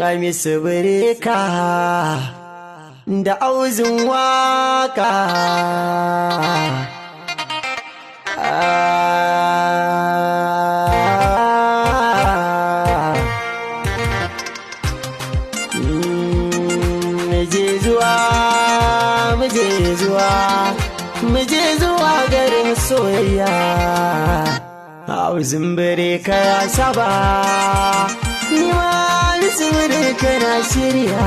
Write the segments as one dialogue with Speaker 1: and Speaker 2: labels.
Speaker 1: Hamisu Bireka da auzun waka. Muje zuwa garin soyayya. Auzun Bireka ya saba, ni ma Hamisu Bireka na shirya.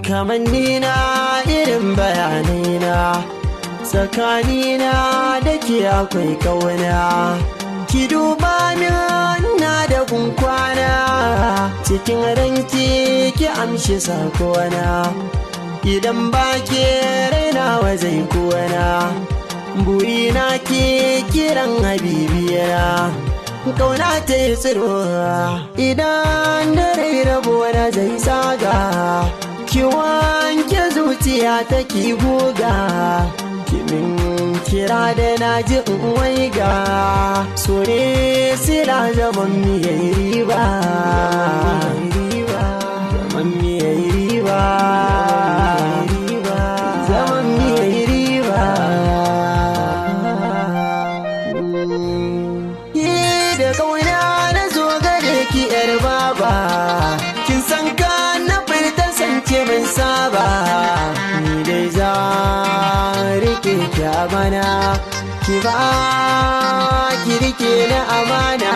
Speaker 1: Kamannina irin bayanina, tsakanina da ke akwai kauna. Ki duba min na da kunkwana, cikin ranki ki amshi sakona. Idan ba ke raina wa zai kona, burina ke kiran habibiyana. Kauna ta yi tsiro idan da rai rabuwa zai tsaga. Ki wanke zuciya ta ki buga, kimin kira da na ji waiga. Sore sila zaman mi yayi riba, zaman mi yayi riba, zaman mi yayi riba. Da kauna na zo gare ki yar baba, kin san ka na ke min saba. Ni dai za rike ki amana, ki ba ki rike na amana.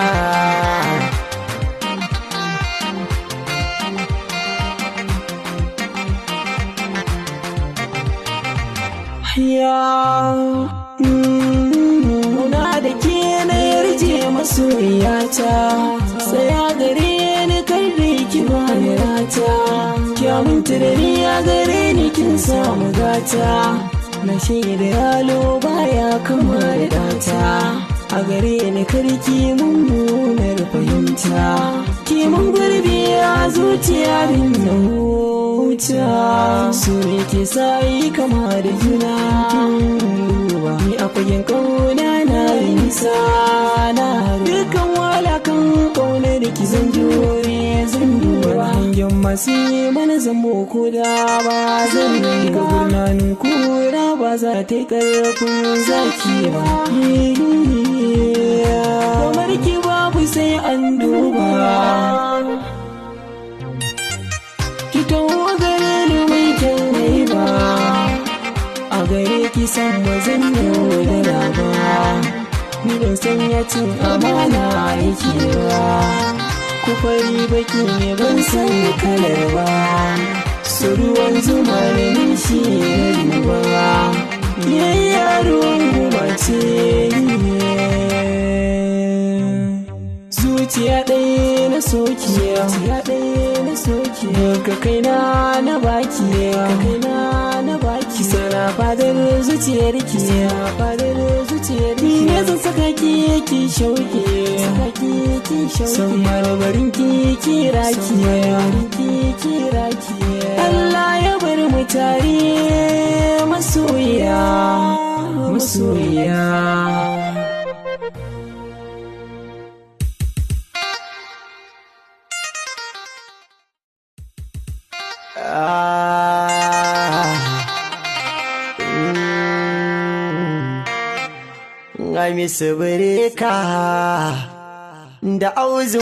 Speaker 1: Muna da ke na yarje masoyiyata, tsaya gare ni kar da ki bani rata. Kyamunta da ni a gare ni kin samu gata, na shaida yalo baya kama da data. A gare ni karki mummunar fahimta, ki mun gurbi a zuciya din na huta. So ne ke sayi kama da juna, ni a fagen kauna na nisa. Na dukkan walakan kauna da ki zan jure, zan dura hangen masu mana zamo kuda ba. Zan ga gurnanin kura ba za ta yi karfin zaki ba. Kamar ki babu sai an duba, ki taho gare ni mai kyan ba. A gare ki san ba zan yaudara ba, ni ban sanya cin amana yake ba. Ku fari baki ne ban san kalar ba, su ruwan zuma da nishi na duba. Yaro goma ce zuciya ɗaya na sokiya, daga kaina na baki, sana fadar zuciyar ki. Ni ne zan saka ki ki shauke, san marmarin ki kira ki. Allah ya bar mu tare masoya. Hamisu Bireka da auzun